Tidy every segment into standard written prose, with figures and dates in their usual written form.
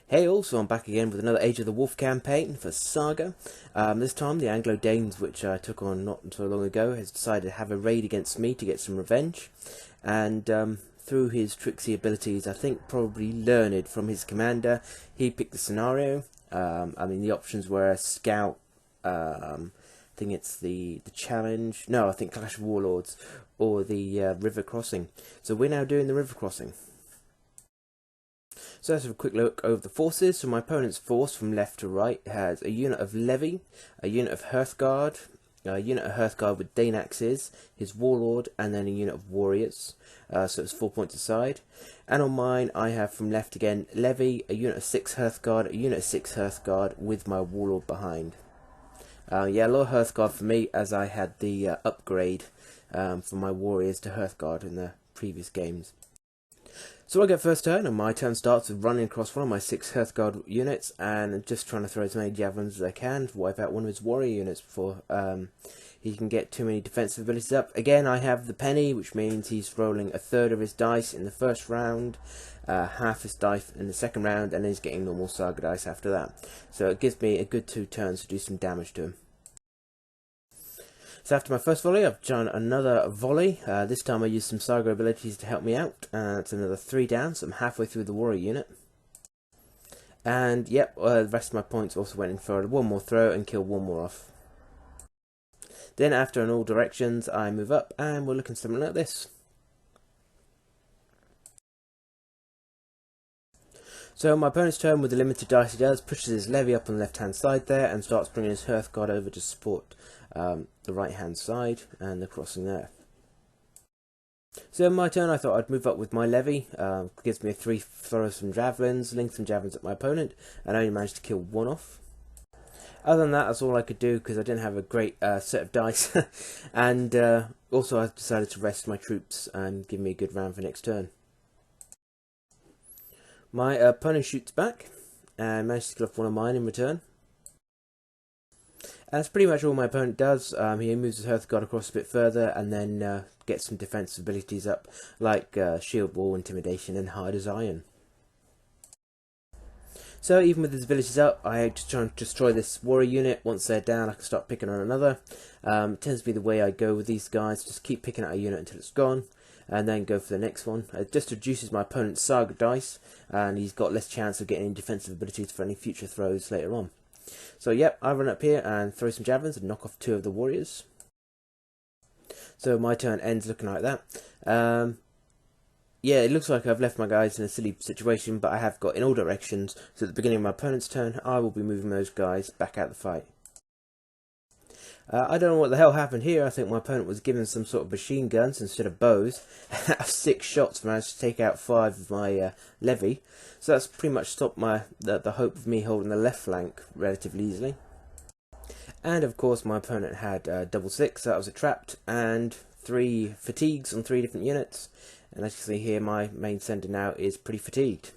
Hey, also I'm back again with another Age of the Wolf campaign for SAGA. This time the Anglo-Danes, which I took on not so long ago, has decided to have a raid against me to get some revenge. And through his tricksy abilities, I think probably learned from his commander, he picked the scenario. The options were Scout, I think it's the challenge, no, I think Clash of Warlords, or the river crossing. So we're now doing the river crossing. So let's have a quick look over the forces. So my opponent's force from left to right has a unit of Levy, a unit of Hearthguard, a unit of Hearthguard with Dane axes, his Warlord, and then a unit of Warriors. So it's 4 points aside. And on mine, I have from left again Levy, a unit of 6 Hearthguard, a unit of 6 Hearthguard with my Warlord behind. Yeah, a lot of Hearthguard for me, as I had the upgrade from my Warriors to Hearthguard in the previous games. So I get first turn, and my turn starts with running across one of my 6 Hearthguard units and just trying to throw as many javelins as I can to wipe out one of his warrior units before he can get too many defensive abilities up. Again, I have the penny, which means he's rolling a third of his dice in the first round, half his dice in the second round, and he's getting normal Saga dice after that. So it gives me a good 2 turns to do some damage to him. So after my first volley, I've done another volley. This time I used some Saga abilities to help me out. It's another 3 down, so I'm halfway through the warrior unit. And yep, the rest of my points also went in for one more throw and killed one more off. Then after in all directions, I move up and we're looking something like this. So my opponent's turn, with the limited dice he does, pushes his Levy up on the left hand side there and starts bringing his Hearthguard over to support the right hand side and the crossing there. So in my turn, I thought I'd move up with my Levy. Gives me a 3 throws from javelins, link some javelins at my opponent, and I only managed to kill one off. Other than that, that's all I could do because I didn't have a great set of dice. And also I decided to rest my troops and give me a good round for next turn. My opponent shoots back and manages to kill off one of mine in return. That's pretty much all my opponent does. He moves his Hearthguard across a bit further and then gets some defensive abilities up, like Shield Wall, Intimidation, and Hard as Iron. So even with his abilities up, I just try and destroy this warrior unit. Once they're down, I can start picking on another. It tends to be the way I go with these guys. Just keep picking at a unit until it's gone, and then go for the next one. It just reduces my opponent's Saga dice, and he's got less chance of getting any defensive abilities for any future throws later on. So yep, I run up here and throw some javelins and knock off 2 of the warriors. So my turn ends looking like that. Yeah, it looks like I've left my guys in a silly situation, but I have got in all directions, so at the beginning of my opponent's turn, I will be moving those guys back out the fight. I don't know what the hell happened here. I think my opponent was given some sort of machine guns instead of bows. Out of 6 shots, managed to take out 5 of my Levy. So that's pretty much stopped the hope of me holding the left flank relatively easily. And of course my opponent had double 6, so that was a trapped, and 3 fatigues on 3 different units. And as you can see here, my main centre now is pretty fatigued.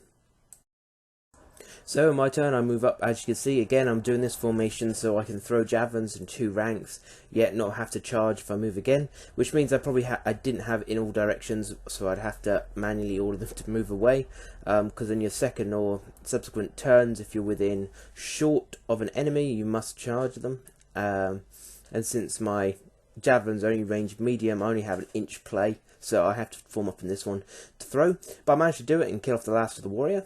So in my turn, I move up. As you can see, again, I'm doing this formation so I can throw javelins in 2 ranks, yet not have to charge if I move again, which means I didn't have in all directions, so I'd have to manually order them to move away, because in your second or subsequent turns, if you're within short of an enemy, you must charge them. And since my javelins only range medium, I only have an inch play, so I have to form up in this one to throw. But I managed to do it and kill off the last of the warrior.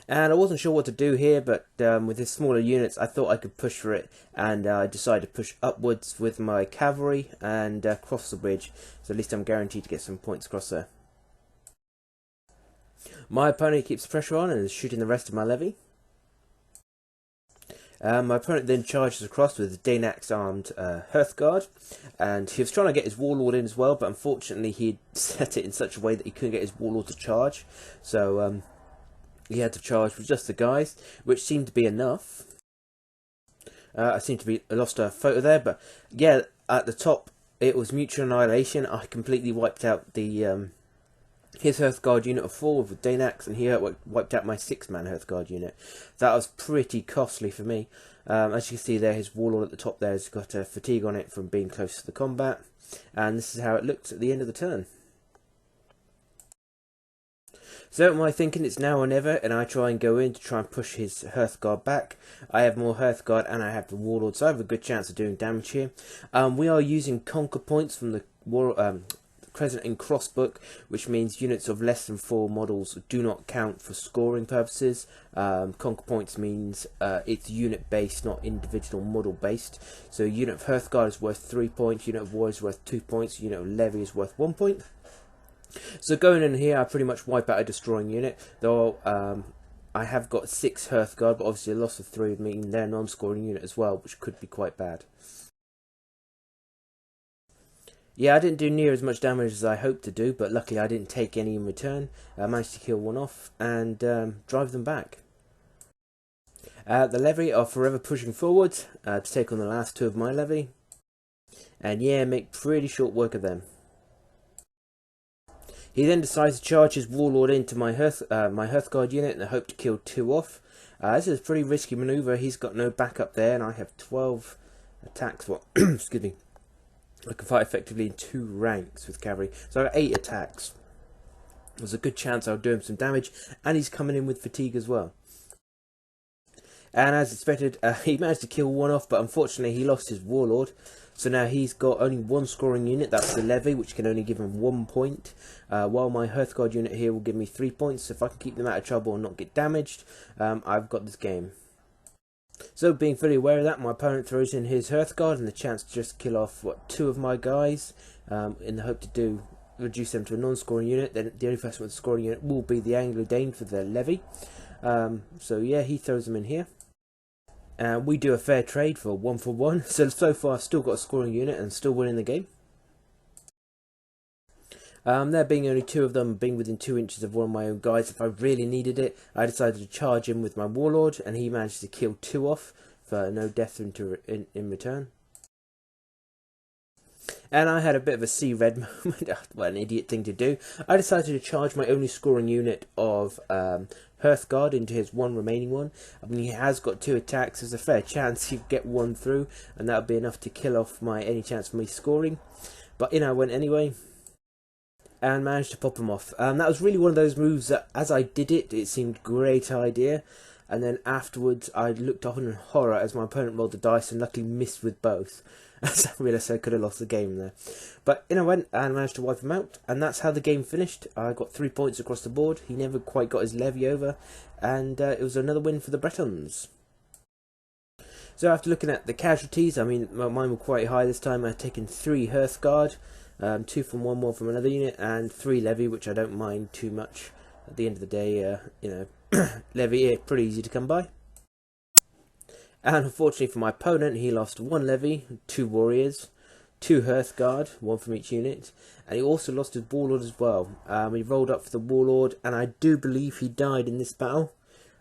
And I wasn't sure what to do here, but with his smaller units, I thought I could push for it, and I decided to push upwards with my cavalry and cross the bridge, so at least I'm guaranteed to get some points across there. My opponent keeps the pressure on and is shooting the rest of my Levy. My opponent then charges across with Dane axe armed Hearthguard, and he was trying to get his Warlord in as well, but unfortunately he'd set it in such a way that he couldn't get his Warlord to charge, so he had to charge with just the guys, which seemed to be enough. I seem to be lost a photo there, but yeah, at the top it was mutual annihilation. I completely wiped out the his Hearthguard unit of 4 with Dane axe, and he wiped out my 6-man Hearthguard unit. That was pretty costly for me. As you can see there, his Warlord at the top there has got a fatigue on it from being close to the combat, and this is how it looked at the end of the turn. So am I thinking it's now or never, and I try and go in to try and push his Hearthguard back. I have more Hearthguard and I have the Warlord, so I have a good chance of doing damage here. We are using conquer points from the Crescent and Cross book, which means units of less than 4 models do not count for scoring purposes. Conquer points means it's unit based, not individual model based. So a unit of Hearthguard is worth 3 points, unit of War is worth 2 points, unit of Levy is worth 1 point. So going in here, I pretty much wipe out a destroying unit, though I have got 6 Hearthguard, but obviously a loss of 3 would mean they're a non-scoring unit as well, which could be quite bad. Yeah, I didn't do near as much damage as I hoped to do, but luckily I didn't take any in return. I managed to kill one off and drive them back. The Levy are forever pushing forward to take on the last 2 of my Levy. And yeah, make pretty short work of them. He then decides to charge his Warlord into my Hearthguard unit and hope to kill 2 off. This is a pretty risky manoeuvre. He's got no backup there, and I have 12 attacks. Well, excuse me. I can fight effectively in 2 ranks with cavalry. So I got 8 attacks. There's a good chance I'll do him some damage, and he's coming in with fatigue as well. And as expected, he managed to kill 1 off, but unfortunately he lost his Warlord. So now he's got only 1 scoring unit, that's the Levy, which can only give him 1 point. While my Hearthguard unit here will give me 3 points. So if I can keep them out of trouble and not get damaged, I've got this game. So being fully aware of that, my opponent throws in his Hearthguard and the chance to just kill off 2 of my guys, in the hope to reduce them to a non-scoring unit. Then the only person with a scoring unit will be the Anglo-Danes for their Levy. So yeah, he throws them in here. We do a fair trade for 1 for 1. So far I've still got a scoring unit and still winning the game. There being only 2 of them, being within 2 inches of one of my own guys, if I really needed it, I decided to charge him with my Warlord, and he managed to kill 2 off for no death in return. And I had a bit of a see red moment. What an idiot thing to do. I decided to charge my only scoring unit of Hearthguard into his 1 remaining one. I mean, he has got 2 attacks. There's a fair chance he'd get 1 through, and that would be enough to kill off any chance of me scoring. But in I went anyway, and managed to pop him off. That was really one of those moves that, as I did it, it seemed a great idea. And then afterwards, I looked up in horror as my opponent rolled the dice and luckily missed with both. So I realised I could have lost the game there. But in I went and managed to wipe him out. And that's how the game finished. I got 3 points across the board. He never quite got his Levy over. And it was another win for the Bretons. So after looking at the casualties, I mean, mine were quite high this time. I had taken 3 Hearthguard, 2 from one, 1 from another unit, and 3 Levy, which I don't mind too much. At the end of the day, you know, Levy, pretty easy to come by. And unfortunately for my opponent, he lost 1 Levy, 2 Warriors, 2 Hearthguard, 1 from each unit, and he also lost his Warlord as well. He rolled up for the Warlord, and I do believe he died in this battle.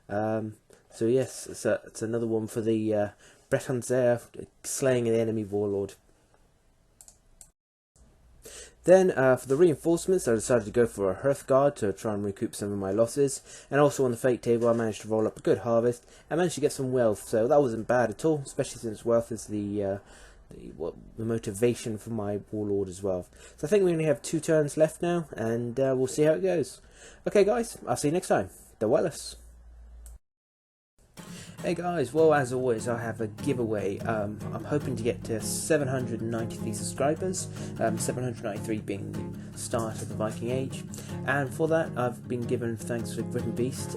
So yes, it's another one for the Bretons there, slaying the enemy Warlord. Then for the reinforcements, I decided to go for a Hearthguard to try and recoup some of my losses. And also on the fate table, I managed to roll up a good harvest and managed to get some wealth. So that wasn't bad at all, especially since wealth is the motivation for my Warlord as well. So I think we only have 2 turns left now, and we'll see how it goes. Okay guys, I'll see you next time. The Wellus. Hey guys, well as always I have a giveaway. I'm hoping to get to 793 subscribers, 793 being the start of the Viking Age, and for that I've been given, thanks to Britain Beast,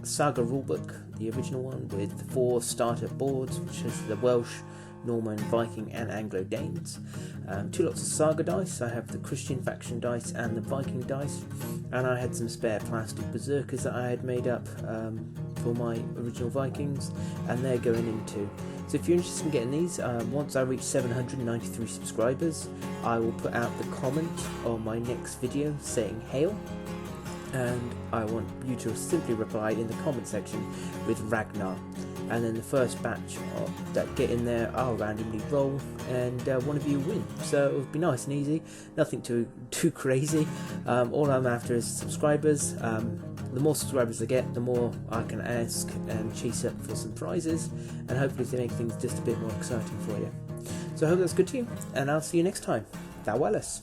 SAGA rulebook, the original one with 4 starter boards, which is the Welsh, Norman, Viking and Anglo-Danes. 2 lots of SAGA dice. I have the Christian faction dice and the Viking dice, and I had some spare plastic berserkers that I had made up for my original Vikings, and they're going in too. So if you're interested in getting these, once I reach 793 subscribers, I will put out the comment on my next video saying hail, and I want you to simply reply in the comment section with Ragnar. And then the first batch that get in there, I'll randomly roll, and one of you win. So it would be nice and easy, nothing too crazy. All I'm after is subscribers. The more subscribers I get, the more I can ask and chase up for some prizes, and hopefully to make things just a bit more exciting for you. So I hope that's good to you, and I'll see you next time. Thou Wellus.